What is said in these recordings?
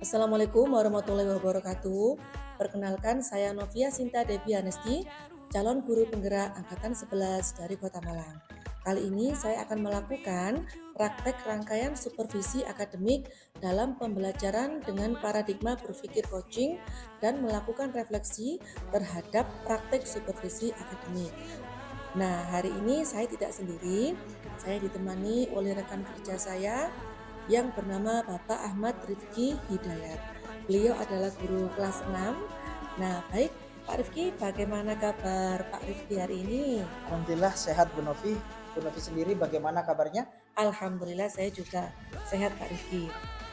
Assalamualaikum warahmatullahi wabarakatuh. Perkenalkan, saya Novia Sinta Devi Anesti, calon guru penggerak Angkatan 11 dari Kota Malang. Kali ini saya akan melakukan praktek rangkaian supervisi akademik dalam pembelajaran dengan paradigma berpikir coaching dan melakukan refleksi terhadap praktek supervisi akademik. Nah, hari ini saya tidak sendiri, saya ditemani oleh rekan kerja saya yang bernama Bapak Ahmad Rifki Hidayat. Beliau adalah guru kelas 6. Nah, baik Pak Rifki, bagaimana kabar Pak Rifki hari ini? Alhamdulillah sehat Bu Novi. Bu Novi sendiri bagaimana kabarnya? Alhamdulillah saya juga sehat Pak Rifki.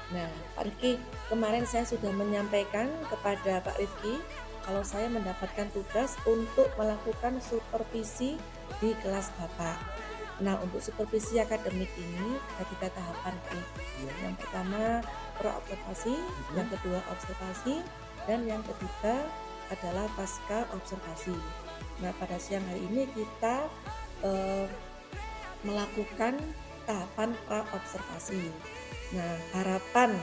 Nah, Pak Rifki, kemarin saya sudah menyampaikan kepada Pak Rifki kalau saya mendapatkan tugas untuk melakukan supervisi di kelas Bapak. Nah, untuk supervisi akademik ini ada 3 tahapan, Pak. Yang pertama pra-observasi, yang kedua observasi, dan yang ketiga adalah pasca observasi. Nah, pada siang hari ini kita melakukan tahapan pra-observasi. Nah, harapan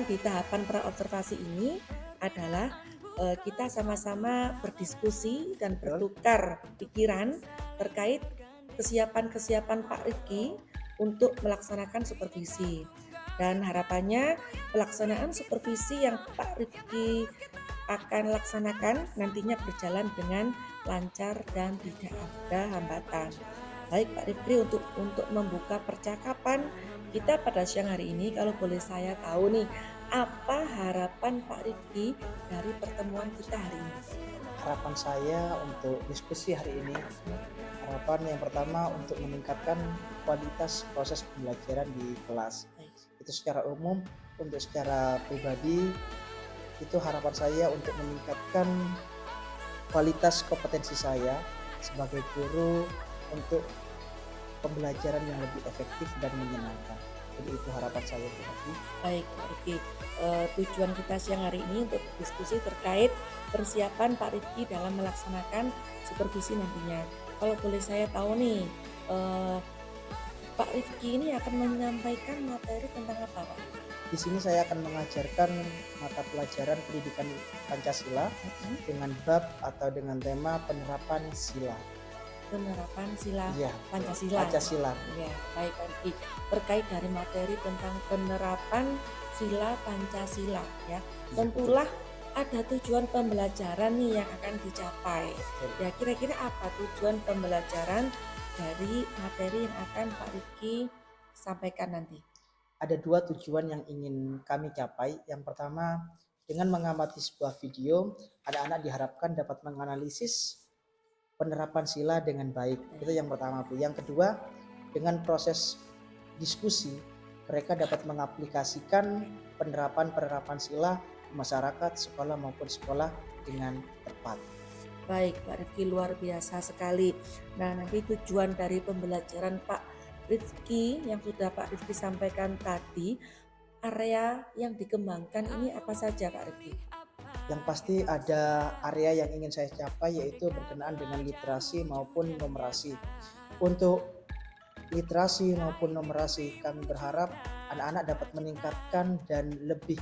di tahapan pra-observasi ini adalah kita sama-sama berdiskusi dan bertukar pikiran terkait kesiapan-kesiapan Pak Rifki untuk melaksanakan supervisi. Dan harapannya pelaksanaan supervisi yang Pak Rifki akan laksanakan nantinya berjalan dengan lancar dan tidak ada hambatan. Baik Pak Rifki, untuk membuka percakapan kita pada siang hari ini, kalau boleh saya tahu nih, apa harapan Pak Rifki dari pertemuan kita hari ini? Harapan saya untuk diskusi hari ini, harapan yang pertama untuk meningkatkan kualitas proses pembelajaran di kelas. Baik. Itu secara umum, untuk secara pribadi, itu harapan saya untuk meningkatkan kualitas kompetensi saya sebagai guru untuk pembelajaran yang lebih efektif dan menyenangkan. Jadi itu harapan saya Bu Novi. Baik Pak Rifki, tujuan kita siang hari ini untuk diskusi terkait persiapan Pak Rifki dalam melaksanakan supervisi nantinya. Kalau boleh saya tahu nih, Pak Rifki ini akan menyampaikan materi tentang apa Pak? Di sini saya akan mengajarkan mata pelajaran pendidikan Pancasila dengan bab atau dengan tema penerapan sila. Penerapan sila Iya, Pancasila. Pancasila. Ya, baik Pak Rifki. Terkait dari materi tentang penerapan sila Pancasila ya. Tentulah ada tujuan pembelajaran nih yang akan dicapai. Ya, kira-kira apa tujuan pembelajaran dari materi yang akan Pak Rifki sampaikan nanti? Ada 2 tujuan yang ingin kami capai. Yang pertama, dengan mengamati sebuah video, anak-anak diharapkan dapat menganalisis penerapan sila dengan baik. Itu yang pertama, Bu. Yang kedua, dengan proses diskusi, mereka dapat mengaplikasikan penerapan sila di masyarakat, sekolah maupun sekolah dengan tepat. Baik, Pak Rifki, luar biasa sekali. Nah, nanti tujuan dari pembelajaran Pak Rifki yang sudah Pak Rifki sampaikan tadi, area yang dikembangkan ini apa saja Pak Rifki? Yang pasti ada area yang ingin saya capai, yaitu berkenaan dengan literasi maupun numerasi. Untuk literasi maupun numerasi, kami berharap anak-anak dapat meningkatkan dan lebih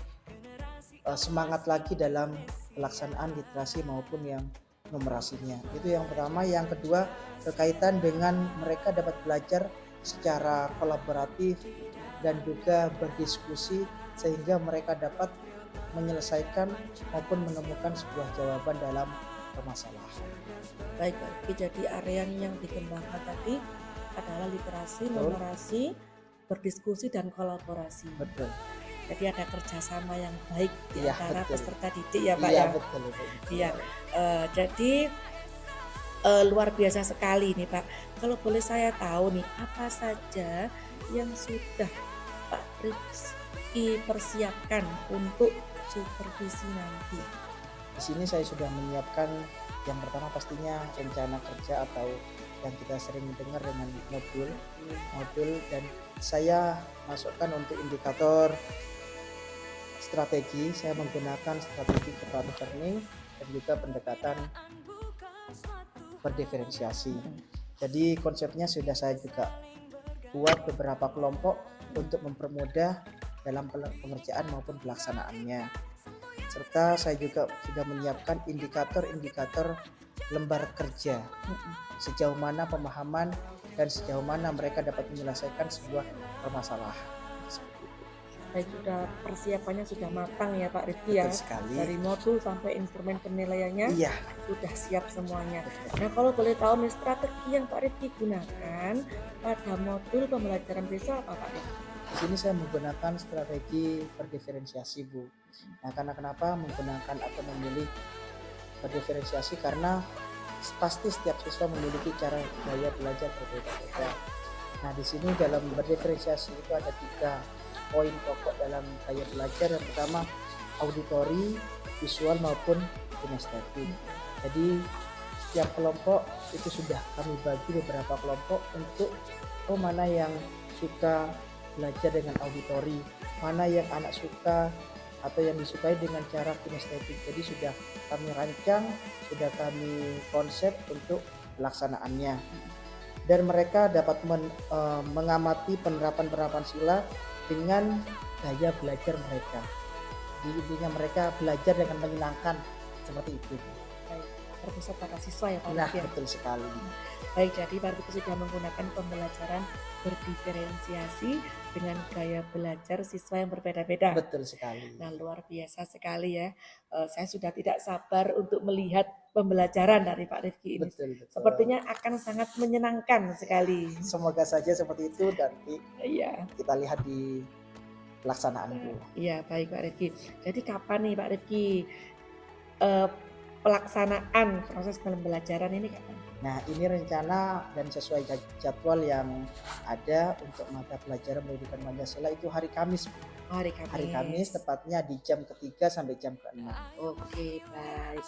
semangat lagi dalam pelaksanaan literasi maupun yang numerasinya. Itu yang pertama. Yang kedua, berkaitan dengan mereka dapat belajar secara kolaboratif dan juga berdiskusi sehingga mereka dapat menyelesaikan maupun menemukan sebuah jawaban dalam permasalahan. Baik Pak Rifki, jadi area yang dikembangkan tadi adalah literasi, numerasi, berdiskusi dan kolaborasi. Betul. Jadi ada kerjasama yang baik di Iya, antara betul. peserta didik ya Pak Iya, ya. betul. Iya, jadi luar biasa sekali nih Pak. Kalau boleh saya tahu nih, apa saja yang sudah Pak Rifki persiapkan untuk supervisi nanti? Di sini saya sudah menyiapkan yang pertama pastinya rencana kerja atau yang kita sering dengar dengan modul dan saya masukkan untuk indikator strategi. Saya menggunakan strategi kelompok learning dan juga pendekatan berdiferensiasi. Jadi konsepnya sudah saya juga buat beberapa kelompok untuk mempermudah dalam pengerjaan maupun pelaksanaannya. Serta saya juga sudah menyiapkan indikator-indikator lembar kerja, sejauh mana pemahaman dan sejauh mana mereka dapat menyelesaikan sebuah permasalahan. Baik, sudah persiapannya sudah matang ya Pak Rifki ya. Betul sekali. Dari modul sampai instrumen penilaiannya Iya. sudah siap semuanya. Nah, kalau boleh tahu nih, strategi yang Pak Rifki gunakan pada modul pembelajaran besok apa Pak Rifki? Di sini saya menggunakan strategi berdiferensiasi, Bu. Nah, karena kenapa menggunakan atau memilih berdiferensiasi? Karena pasti setiap siswa memiliki cara gaya belajar berbeda-beda. Nah, di sini dalam berdiferensiasi itu ada 3 poin pokok dalam gaya belajar. Yang pertama, auditori, visual maupun kinestetik. Jadi setiap kelompok itu sudah kami bagi beberapa kelompok untuk mana yang suka belajar dengan auditori, mana yang anak suka atau yang disukai dengan cara kinestetik. Jadi sudah kami rancang, sudah kami konsep untuk pelaksanaannya, dan mereka dapat mengamati penerapan sila dengan gaya belajar mereka. Jadi intinya mereka belajar dengan menyenangkan, seperti itu. Baik, terpusat pada siswa ya Pak Nah, Rifki ya? betul sekali. Baik, jadi Pak Rifki sudah menggunakan pembelajaran berdiferensiasi dengan gaya belajar siswa yang berbeda-beda. Betul sekali. Nah, luar biasa sekali ya. Saya sudah tidak sabar untuk melihat pembelajaran dari Pak Rifki ini. Betul. Sepertinya akan sangat menyenangkan sekali. Semoga saja seperti itu, dan Iya. kita lihat di pelaksanaan, Bu. Iya, baik Pak Rifki. Jadi kapan nih Pak Rifki pelaksanaan proses pembelajaran ini kapan? Nah, ini rencana dan sesuai jadwal yang ada untuk mata pelajaran pendidikan Pancasila itu hari Kamis, Bu. Hari Kamis. Hari Kamis, tepatnya di jam ke-3 sampai jam ke-6. Oke, baik.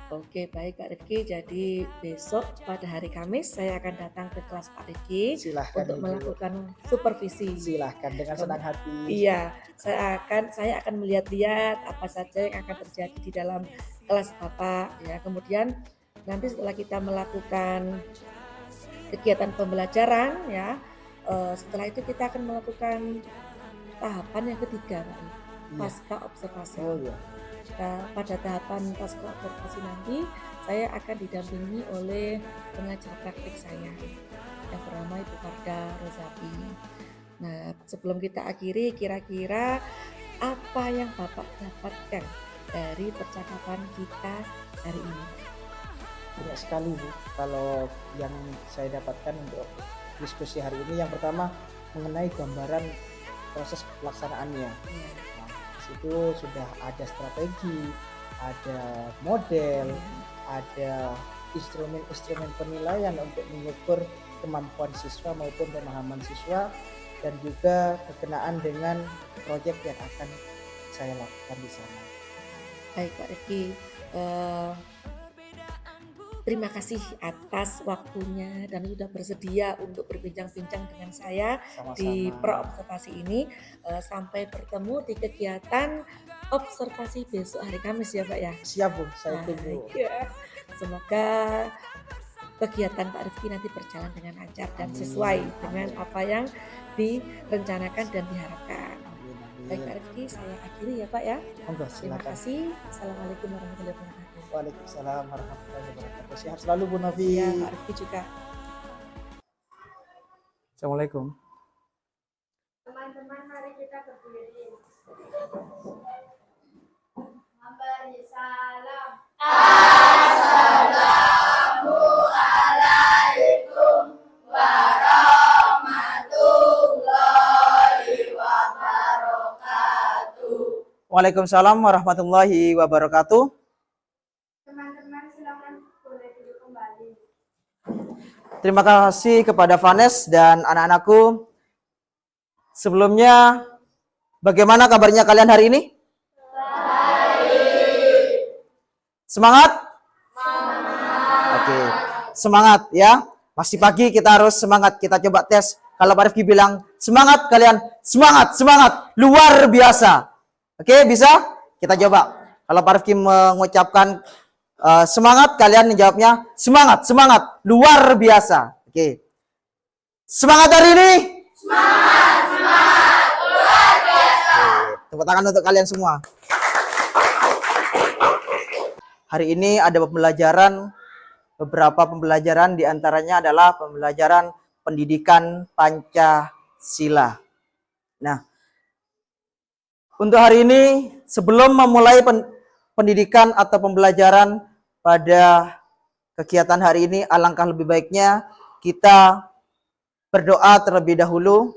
Oke, baik Pak Rifki. Jadi besok pada hari Kamis saya akan datang ke kelas Pak Rifki Silahkan, untuk Ibu. melakukan supervisi. Silahkan dengan senang hati. Iya, saya akan melihat-lihat apa saja yang akan terjadi di dalam kelas Bapak ya. Kemudian nanti setelah kita melakukan kegiatan pembelajaran ya, setelah itu kita akan melakukan tahapan yang ketiga Pak, pasca observasi. Oh iya. Nah, pada tahapan pasca observasi nanti saya akan didampingi oleh pengajar praktik saya yang bernama Ibu Farda Rozafi. Nah, sebelum kita akhiri, kira-kira apa yang Bapak dapatkan dari percakapan kita hari ini? Banyak sekali, Bu. Kalau yang saya dapatkan untuk diskusi hari ini, yang pertama mengenai gambaran proses pelaksanaannya. Ya. Di situ sudah ada strategi, ada model, ada instrumen-instrumen penilaian untuk mengukur kemampuan siswa maupun pemahaman siswa, dan juga berkenaan dengan proyek yang akan saya lakukan di sana. Baik Pak Rifki, terima kasih atas waktunya dan sudah bersedia untuk berbincang-bincang dengan saya di pro observasi ini. Sampai bertemu di kegiatan observasi besok hari Kamis ya Pak ya. Siap, Bu, saya tunggu. Ya. Semoga kegiatan Pak Rifki nanti berjalan dengan lancar dan sesuai dengan apa yang direncanakan dan diharapkan. Baik Pak Rifki, saya akhiri ya Pak ya. Monggo, Terima silakan. kasih. Assalamualaikum warahmatullahi wabarakatuh. Waalaikumsalam warahmatullahi wabarakatuh. Sehat selalu, Bu Novi. Ya, Pak Rifki juga. Assalamualaikum. Teman-teman, mari kita berdiri. Memberi salam. Assalamualaikum warahmatullahi wabarakatuh. Waalaikumsalam warahmatullahi wabarakatuh. Teman-teman, silakan boleh duduk kembali. Terima kasih kepada Vanes dan anak-anakku. Sebelumnya, bagaimana kabarnya kalian hari ini? Semangat? Oke, semangat ya. Masih pagi, kita harus semangat. Kita coba tes. Kalau Pak Rifki bilang semangat, kalian semangat, semangat, luar biasa. Oke, bisa? Kita coba. Kalau Pak Rifki mengucapkan semangat, kalian menjawabnya semangat, semangat, luar biasa. Oke. Semangat hari ini? Semangat, semangat, Tepuk tangan untuk kalian semua. Hari ini ada beberapa pembelajaran diantaranya adalah pembelajaran pendidikan Pancasila. Nah, untuk hari ini sebelum memulai pendidikan atau pembelajaran pada kegiatan hari ini, alangkah lebih baiknya kita berdoa terlebih dahulu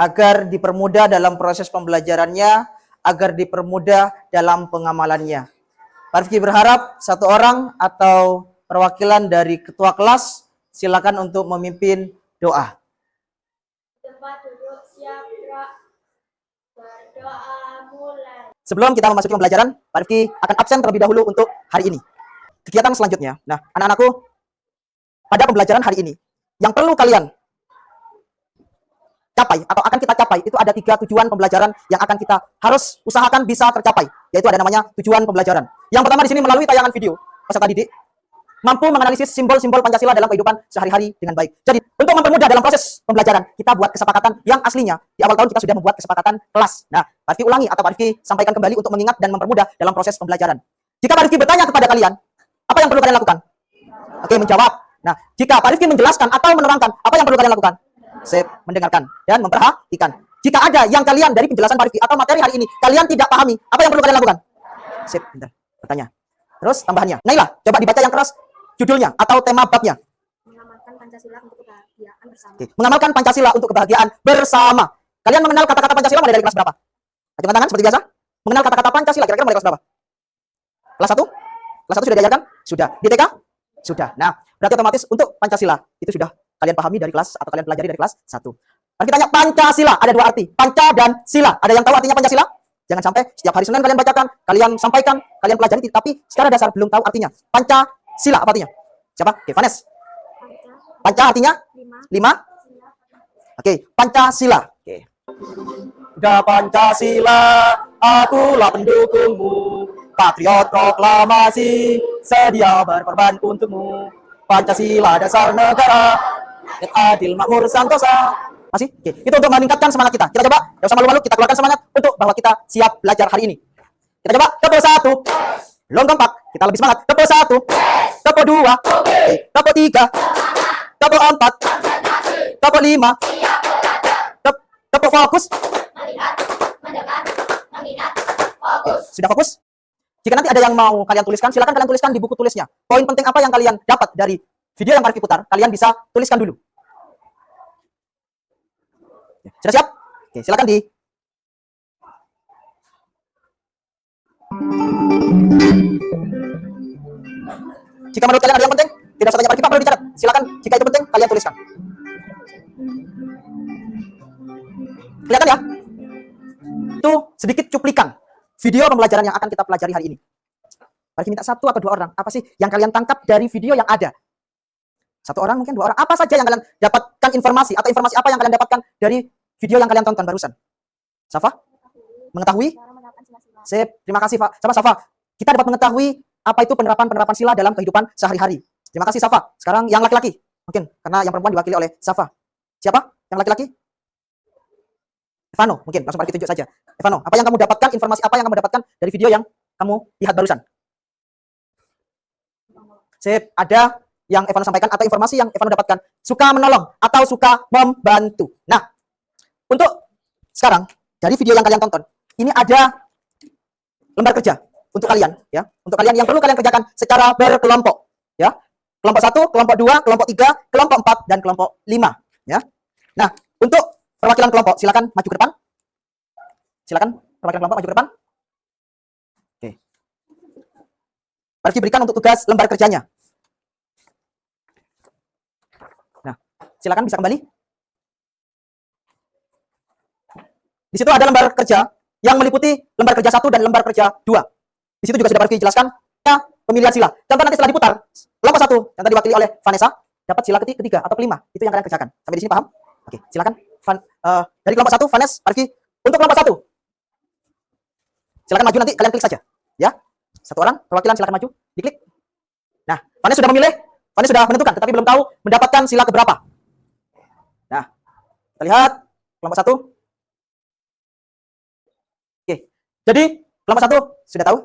agar dipermudah dalam proses pembelajarannya, agar dipermudah dalam pengamalannya. Pak Rifki berharap satu orang atau perwakilan dari ketua kelas silakan untuk memimpin doa. Tempat duduk siap gerak. Berdoa mulai. Sebelum kita memasuki pembelajaran, Pak Rifki akan absen terlebih dahulu untuk hari ini. Kegiatan selanjutnya. Nah, anak-anakku, pada pembelajaran hari ini, yang perlu kalian capai atau akan kita capai itu ada 3 tujuan pembelajaran yang akan kita harus usahakan bisa tercapai, yaitu ada namanya tujuan pembelajaran. Yang pertama di sini melalui tayangan video peserta didik mampu menganalisis simbol-simbol Pancasila dalam kehidupan sehari-hari dengan baik. Jadi untuk mempermudah dalam proses pembelajaran kita buat kesepakatan yang aslinya di awal tahun kita sudah membuat kesepakatan kelas. Nah, Pak Rifki ulangi atau Pak Rifki sampaikan kembali untuk mengingat dan mempermudah dalam proses pembelajaran. Jika Pak Rifki bertanya kepada kalian, apa yang perlu kalian lakukan? Oke, menjawab. Nah, jika Pak Rifki menjelaskan atau menerangkan, apa yang perlu kalian lakukan? Sip, mendengarkan dan memperhatikan. Jika ada yang kalian dari penjelasan Pak Rifki atau materi hari ini kalian tidak pahami, apa yang perlu kalian lakukan? Sip, bentar. Bertanya. Terus tambahannya. Nailah, coba dibaca yang keras judulnya atau tema babnya. Mengamalkan Pancasila untuk kebahagiaan bersama. Oke. Mengamalkan Pancasila untuk kebahagiaan bersama. Kalian mengenal kata-kata Pancasila mulai dari kelas berapa? Acungkan tangan seperti biasa. Mengenal kata-kata Pancasila kira-kira mulai kelas berapa? Kelas 1? Kelas 1 sudah diajarkan? Sudah. Di TK? Sudah. Nah, berarti otomatis untuk Pancasila itu sudah kalian pahami dari kelas atau kalian pelajari dari kelas 1. Lalu kita tanya Pancasila, ada 2 arti. Panca dan sila. Ada yang tahu artinya Pancasila? Jangan sampai setiap hari Senin kalian bacakan, kalian sampaikan, kalian pelajari, tapi secara dasar belum tahu artinya. Pancasila apa artinya? Siapa? Oke, Vanes. Panca artinya? 5. Oke, Pancasila. Oke. Udah Pancasila, akulah pendukungmu. Patriot proklamasi, sedia berkorban untukmu. Pancasila dasar negara, adil makmur santosa. Masih? Oke. Itu untuk meningkatkan semangat kita. Kita coba, tidak usah malu-malu, kita keluarkan semangat untuk bahwa kita siap belajar hari ini. Kita coba, tepuk 1. Belum kompak, kita lebih semangat. Tepuk 1. Tepuk 2. Tepuk 3. Tepuk 4. Tepuk 5. Tepuk fokus. Oke, sudah fokus? Jika nanti ada yang mau kalian tuliskan, silakan kalian tuliskan di buku tulisnya. Poin penting apa yang kalian dapat dari video yang Pak Rifki putar, kalian bisa tuliskan dulu. Sudah siap? Oke, silakan di. Jika menurut kalian ada yang penting, tidak usah tanya Pak Rifki, Pak perlu dicatat. Silakan, jika itu penting, kalian tuliskan. Kelihatan ya? Itu sedikit cuplikan video pembelajaran yang akan kita pelajari hari ini. Pak Rifki minta 1 atau 2 orang. Apa sih yang kalian tangkap dari video yang ada? 1 orang, mungkin 2 orang. Apa saja yang kalian dapatkan informasi atau informasi apa yang kalian dapatkan dari video yang kalian tonton barusan? Safa? Mengetahui? Sip, terima kasih Pak. Sama Safa. Kita dapat mengetahui apa itu penerapan sila dalam kehidupan sehari-hari. Terima kasih Safa. Sekarang yang laki-laki. Mungkin karena yang perempuan diwakili oleh Safa. Siapa? Yang laki-laki? Evano, mungkin langsung Pak Rifki tunjuk saja. Evano, apa yang kamu dapatkan, informasi apa yang kamu dapatkan dari video yang kamu lihat barusan? Sip, ada yang Evano sampaikan atau informasi yang Evano dapatkan. Suka menolong atau suka membantu. Nah, untuk sekarang dari video yang kalian tonton, ini ada lembar kerja untuk kalian, ya. Untuk kalian yang perlu kalian kerjakan secara berkelompok, ya. Kelompok 1, kelompok 2, kelompok 3, kelompok 4 dan kelompok 5, ya. Nah, untuk perwakilan kelompok silakan maju ke depan. Silakan perwakilan kelompok maju ke depan. Oke. Pak Rifki berikan untuk tugas lembar kerjanya. Nah, silakan bisa kembali. Di situ ada lembar kerja yang meliputi lembar kerja 1 dan lembar kerja 2. Di situ juga sudah Pak Rifki jelaskan ya, pemilihan sila. Contoh nanti setelah diputar, kelompok 1 yang tadi diwakili oleh Vanessa dapat sila ketiga atau kelima. Itu yang kalian kerjakan. Sampai di sini paham? Oke, silakan. Dari kelompok 1, Vanessa, Pak Rifki. Untuk kelompok 1, silakan maju, nanti kalian klik saja. Ya, 1 orang perwakilan silakan maju, diklik. Nah, Vanessa sudah memilih, Vanessa sudah menentukan, tetapi belum tahu mendapatkan sila keberapa. Nah, kita lihat kelompok 1. Oke, Jadi kelompok 1 sudah tahu.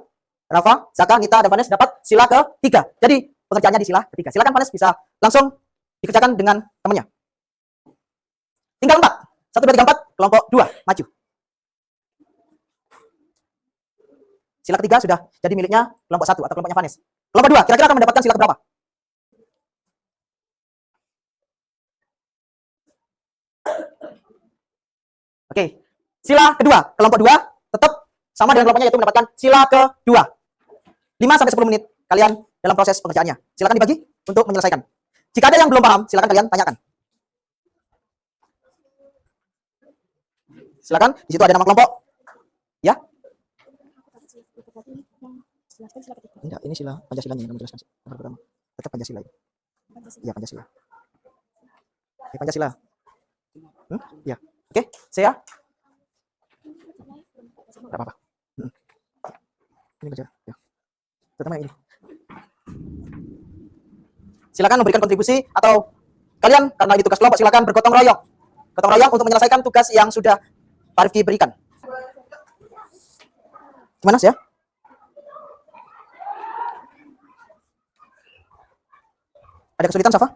Rafa, Zaka, Nita, dan Vanes dapat sila ke-3. Jadi pengerjaannya di sila ke-3. Silakan Vanes bisa langsung dikerjakan dengan temannya. Tinggal 4. 1, 2, 3, 4. Kelompok 2 maju. Sila ke-3 sudah jadi miliknya kelompok 1 atau kelompoknya Vanes. Kelompok 2 kira-kira akan mendapatkan sila ke-berapa? Oke. Sila kedua, kelompok 2 tetap sama dengan kelompoknya yaitu mendapatkan sila ke-2. 5 sampai 10 menit kalian dalam proses pengerjaannya. Silakan dibagi untuk menyelesaikan. Jika ada yang belum paham, silakan kalian tanyakan. Silakan, di situ ada nama kelompok. Ya. Enggak, ini sila Pancasilanya yang kamu jelaskan. Yang pertama. Tetap Pancasila ya. Iya, Pancasila. Oke, Pancasila. Ya. Oke, saya. Enggak apa-apa. Ini kerja. Ya. Terutama ini. Silakan memberikan kontribusi atau kalian karena ini tugas kelompok silakan bergotong royong. Gotong royong untuk menyelesaikan tugas yang sudah Pak Rifki berikan. Gimana sih ya? Ada kesulitan, Safa?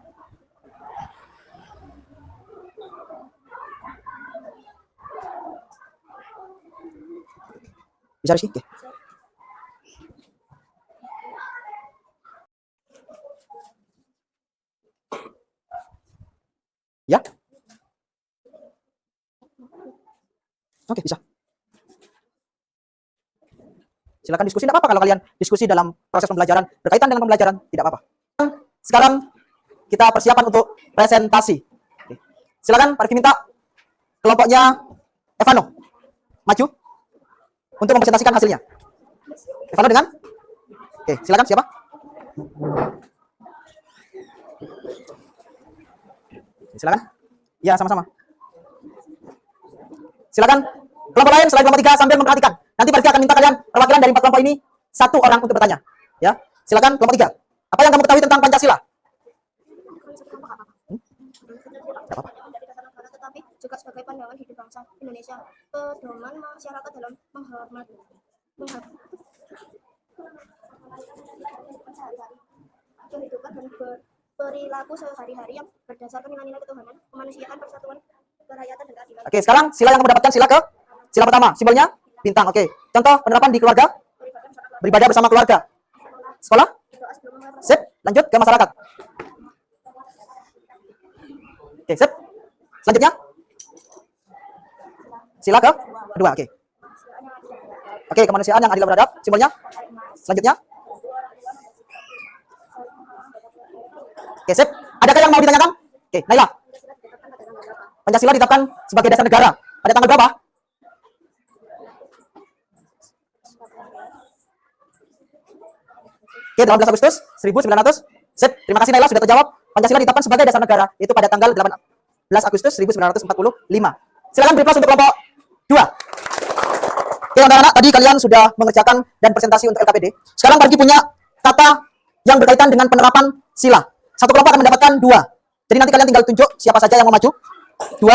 Bisa Rizky? Oke. Ya? Oke, bisa. Silakan diskusi, tidak apa-apa kalau kalian diskusi dalam proses pembelajaran berkaitan dengan pembelajaran, tidak apa-apa. Sekarang kita persiapan untuk presentasi. Oke. Silakan Pak Rifki minta kelompoknya Evano maju untuk mempresentasikan hasilnya. Evano dengan? Oke, silakan siapa? Silakan. Ya, sama-sama. Silakan. Kelompok lain selain kelompok 3 sambil memperhatikan. Nanti Pak Rifki akan minta kalian perwakilan dari 4 kelompok ini 1 orang untuk bertanya. Ya, silakan kelompok 3. Apa yang kamu ketahui tentang Pancasila? Tidak apa-apa. Tetapi juga sebagai pandangan hidup bangsa Indonesia, pedoman masyarakat dalam menghormati kehidupan dan perilaku sehari-hari yang berdasarkan nilai-nilai ketuhanan, kemanusiaan, persatuan, kerakyatan, dan keadilan. Oke, sekarang sila yang kamu dapatkan sila pertama, simbolnya bintang. Oke, contoh penerapan di keluarga, beribadah bersama keluarga, sekolah, sip, lanjut ke masyarakat. Oke, sip. Selanjutnya, sila kedua. Oke. Oke, kemanusiaan yang adil dan beradab, simbolnya. Selanjutnya. Oke, sip. Adakah yang mau ditanyakan? Oke, Naila. Pancasila ditetapkan sebagai dasar negara pada tanggal berapa? Oke, 18 Agustus 1900. Sip, terima kasih Naila sudah terjawab. Pancasila ditetapkan sebagai dasar negara itu pada tanggal 18 Agustus 1945. Silakan beri aplaus untuk kelompok 2. Oke, anak-anak, tadi kalian sudah mengerjakan dan presentasi untuk LKPD. Sekarang Pak Rifki punya kata yang berkaitan dengan penerapan sila. Satu kelompok akan mendapatkan 2. Jadi nanti kalian tinggal tunjuk siapa saja yang mau maju. 2.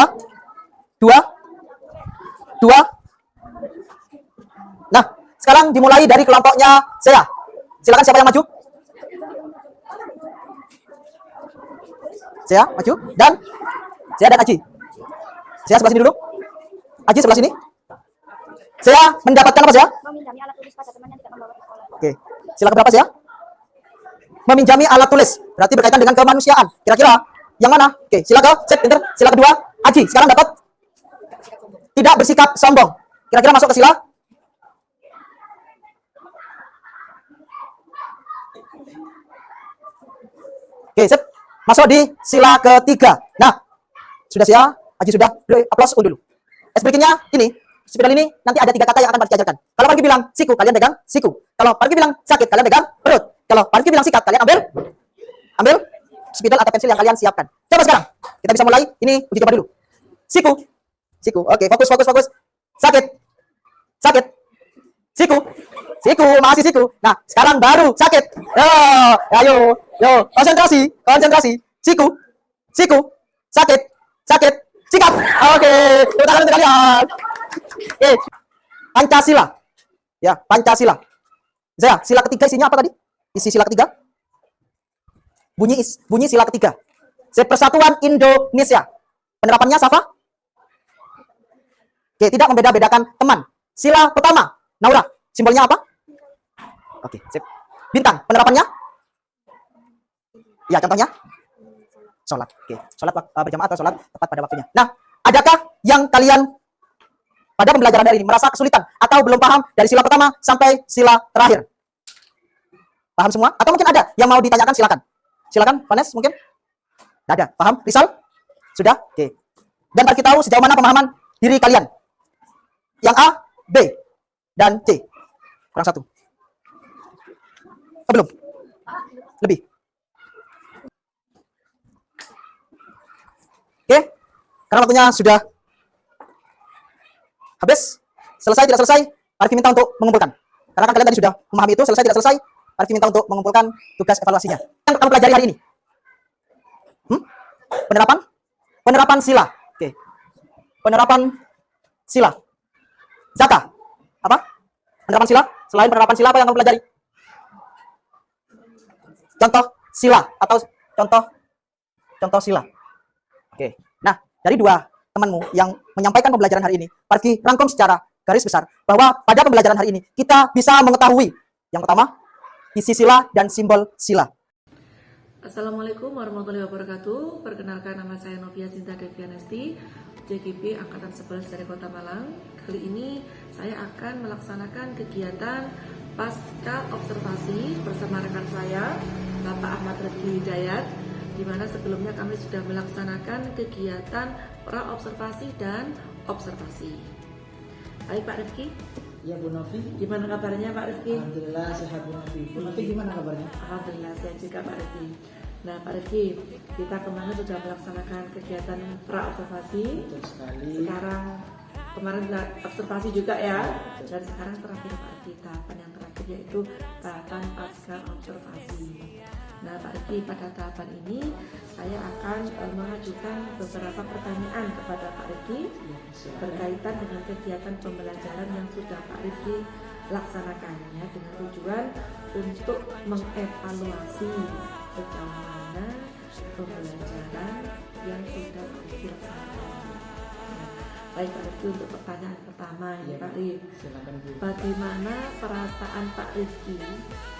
Nah, sekarang dimulai dari kelompoknya saya. Silakan siapa yang maju? Saya maju dan Aji. Saya sebelah sini dulu. Aji sebelah sini. Saya mendapatkan apa saya? Meminjami alat tulis pada teman yang tidak membawa ke sekolah. Oke. Silakan berapa saya? Meminjami alat tulis. Berarti berkaitan dengan kemanusiaan. Kira-kira yang mana? Oke, silakan. Sip, pinter. Sila kedua. Aji, sekarang dapat tidak bersikap sombong. Kira-kira masuk ke sila? Oke, sip. Masuk di sila ketiga. Nah, sudah siap? Aji sudah. Beri aplaus dulu. Berikutnya ini. Spidol ini nanti ada 3 kata yang akan Pak Rifki ajarkan. Kalau Pak Rifki bilang siku, kalian pegang siku. Kalau Pak Rifki bilang sakit, kalian pegang perut. Kalau Pak Rifki bilang sikat, kalian ambil spidol atau pensil yang kalian siapkan. Coba sekarang. Kita bisa mulai. Ini uji coba dulu. Siku. Oke, fokus. Sakit. Siku, masih siku. Nah, sekarang baru sakit. Ayo. Konsentrasi. Siku. Sakit. Sikat. Oke, tepuk tangan untuk kalian. Pancasila. Ya, Pancasila. Saya, sila ketiga isinya apa tadi? Isi sila ketiga? Bunyi sila ketiga. Persatuan Indonesia. Penerapannya, Safa? Oke, tidak membeda-bedakan teman. Sila pertama, Naura. Simbolnya apa? Oke, sip. Bintang, penerapannya? Ya, contohnya? Sholat. Oke, sholat berjamaah atau sholat tepat pada waktunya. Nah, adakah yang kalian pada pembelajaran hari ini merasa kesulitan atau belum paham dari sila pertama sampai sila terakhir? Paham semua? Atau mungkin ada yang mau ditanyakan, silakan. Silakan, Vanes mungkin? Tidak ada. Paham? Rizal? Sudah? Oke. Dan bagi tahu sejauh mana pemahaman diri kalian. Yang A, B, dan C. Kurang satu. Oh, belum? Lebih. Oke. Karena waktunya sudah habis. Selesai, tidak selesai, Arifin minta untuk mengumpulkan. Karena kan kalian tadi sudah memahami itu, selesai, tidak selesai, Arifin minta untuk mengumpulkan tugas evaluasinya. Yang kamu pelajari hari ini? Penerapan sila. Oke. Penerapan sila. Zaka. Apa? Penerapan sila. Selain penerapan sila, apa yang kamu pelajari? Contoh sila atau contoh sila. Oke. Nah, dari dua temanmu yang menyampaikan pembelajaran hari ini, Parki rangkum secara garis besar bahwa pada pembelajaran hari ini kita bisa mengetahui yang pertama isi sila dan simbol sila. Assalamualaikum warahmatullahi wabarakatuh. Perkenalkan, nama saya Novia Sinta Devianesti, JGP Angkatan 11 dari Kota Malang. Kali ini saya akan melaksanakan kegiatan pasca observasi bersama rekan saya, Bapak Ahmad Rifki Hidayat, di mana sebelumnya kami sudah melaksanakan kegiatan pra-observasi dan observasi. Baik Pak Rifki. Ya Bu Novi. Gimana kabarnya Pak Rifki? Alhamdulillah sehat Bu Novi. Bu Novi gimana kabarnya? Alhamdulillah sehat juga Pak Rifki. Nah Pak Rifki, kita kemarin sudah melaksanakan kegiatan pra-observasi. Betul sekali. Sekarang kemarin observasi juga ya. Dan sekarang terakhir Pak Rifki, tahapan yang terakhir yaitu tahapan pasca observasi. Nah Pak Rifki, pada tahapan ini saya akan mengajukan beberapa pertanyaan kepada Pak Rifki berkaitan dengan kegiatan pembelajaran yang sudah Pak Rifki laksanakan ya, dengan tujuan untuk mengevaluasi sejauh mana pembelajaran yang sudah Pak Rifki laksanakan. Nah, baik Pak Rifki, untuk pertanyaan pertama ya Pak Rifki. Silakan Bu. Bagaimana perasaan Pak Rifki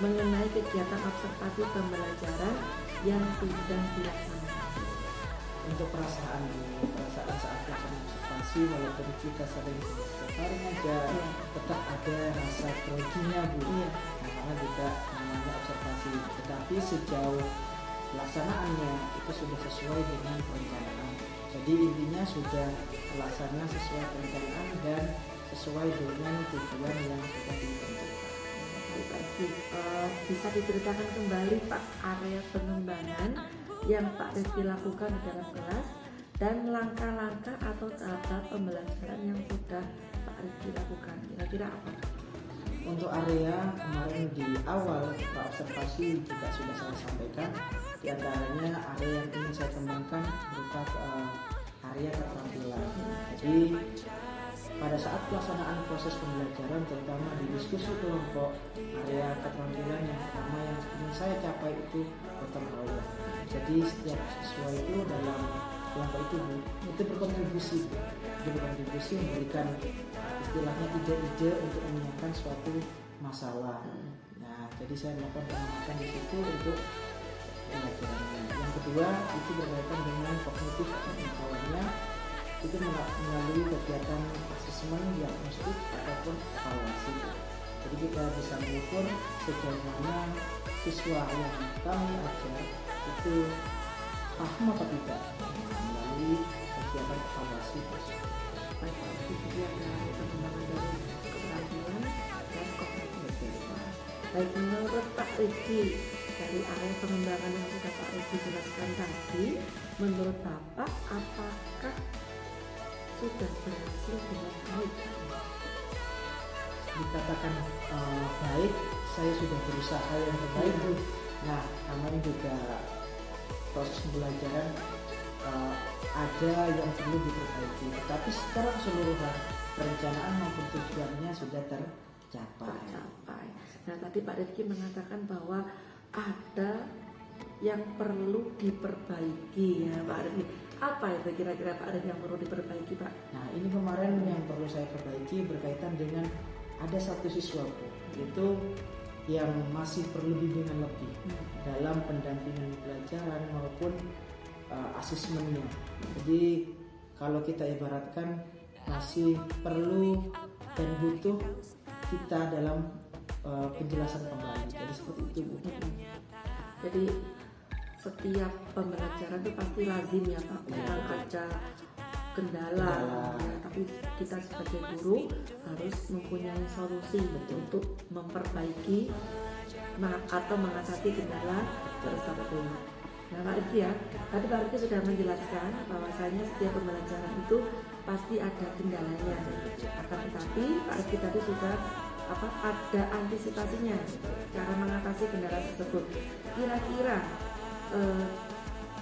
mengenai kegiatan observasi pembelajaran yang sudah dilaksanakan? Untuk perasaan saat pelaksanaan observasi, walaupun kita sering sering aja, tetap ada rasa groginya Bu. Iya. Karena juga namanya observasi. Tetapi sejauh pelaksanaannya itu sudah sesuai dengan perencanaan. Jadi intinya sudah pelaksana sesuai perencanaan dan sesuai dengan tujuan yang sudah ditentukan. Bisa diceritakan kembali Pak area pengembangan yang Pak Rifki lakukan di dalam kelas dan langkah-langkah atau tahap pembelajaran yang sudah Pak Rifki lakukan, kira-kira apa? Untuk area kemarin di awal observasi juga sudah saya sampaikan, di antaranya area yang ingin saya kembangkan berupa area keterampilan. Jadi pada saat pelaksanaan proses pembelajaran, terutama di diskusi kelompok, area keterampilan yang pertama yang ingin saya capai itu gotong royong. Jadi setiap siswa itu dalam kelompok itu berkontribusi memberikan istilahnya ide-ide untuk menyiapkan suatu masalah. Nah, jadi saya melakukan pengamatan di situ untuk pembelajarannya. Yang kedua itu berkaitan dengan kognitif pengetahuannya, itu melalui kegiatan asesmen diagnostik ataupun evaluasi. Jadi kita bisa mengukur sejauh mana siswa yang kami ajar itu paham apa tidak melalui kegiatan evaluasi tersebut. Baik Pak Rifki, jadi ada perkembangan dari keterampilan dan kognitif siswa. Baik, menurut Pak Rifki, dari area pengembangan yang sudah Pak Rifki jelaskan tadi, menurut Bapak apakah sudah berhasil dengan baik? Dikatakan baik, saya sudah berusaha yang terbaik Bu. Nah, namanya juga proses pembelajaran ada yang perlu diperbaiki, tetapi secara keseluruhan perencanaan maupun tujuannya sudah tercapai. Nah tadi Pak Rifki mengatakan bahwa ada yang perlu diperbaiki ya Pak Rifki. Apa itu kira-kira Pak Rifki yang perlu diperbaiki Pak? Nah, ini kemarin yang perlu saya perbaiki berkaitan dengan ada satu siswaku itu yang masih perlu bimbingan lebih dalam pendampingan pelajaran maupun asesmennya. Jadi kalau kita ibaratkan masih perlu dan butuh kita dalam penjelasan kembali. Jadi seperti itu Bu. Jadi setiap pembelajaran itu pasti lazim ya Pak, memang ada kendala. Ya, tapi kita sebagai guru harus mempunyai solusi untuk memperbaiki atau mengatasi kendala tersebut. Nah Pak Rifki ya, tadi Pak Rifki sudah menjelaskan bahwasanya setiap pembelajaran itu pasti ada kendalanya. Akan tetapi Pak Rifki tadi sudah ada antisipasinya, cara mengatasi kendala tersebut. Kira-kira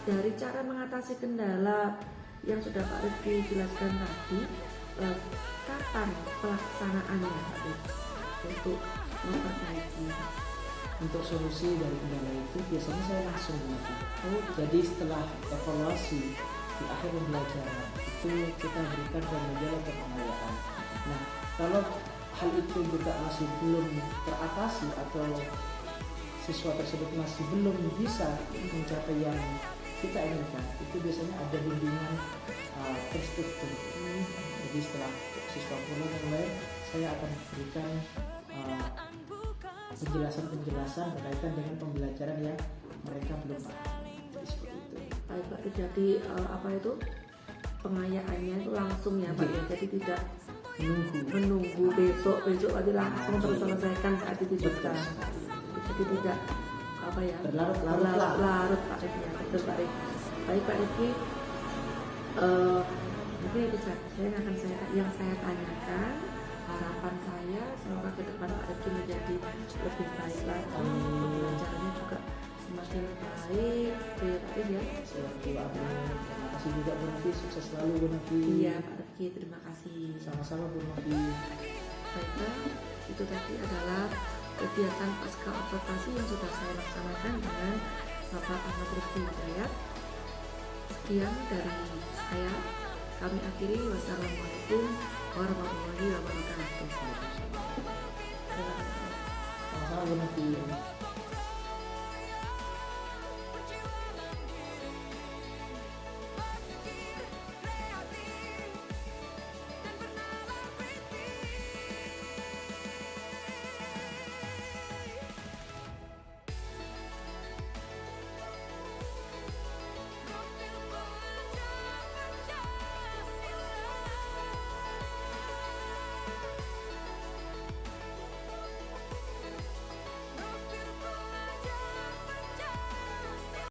dari cara mengatasi kendala yang sudah Pak Rifki jelaskan tadi, kapan pelaksanaannya Pak Rifki untuk memperbaiki? Untuk solusi dari kendala itu biasanya saya langsung jadi setelah evaluasi di akhir pembelajaran itu kita berikan pembelajaran atau pengayaan. Nah, kalau hal itu juga masih belum teratasi atau siswa tersebut masih belum bisa mencapai yang kita inginkan, itu biasanya ada bimbingan terstruktur. Jadi setelah siswa pulang yang lain, saya akan berikan penjelasan berkaitan dengan pembelajaran yang mereka belum paham. Seperti itu. Baik Pak, jadi pengayaannya itu langsung ya Pak ya, jadi tidak menunggu besok lagi langsung terselesaikan saat itu juga. Jadi tidak berlarut Pak Rifki ya, betul Pak Rifki. Baik Pak Rifki, mungkin itu saja yang saya tanyakan. Harapan saya semoga ke depan Pak Rifki menjadi lebih baik lagi, pembelajarannya juga semakin baik. Oke Pak Rifki ya. Terima kasih juga Bu Novi, sukses selalu Bu Novi. Iya Pak Rifki, terima kasih. Sama-sama Bu Novi. Baiklah, itu tadi adalah kegiatan pasca observasi yang sudah saya laksanakan dengan Bapak Ahmad Rifki Hidayat. Sekian dari saya. Kami akhiri. Wassalamualaikum warahmatullahi wabarakatuh. Sama-sama Bu Novi.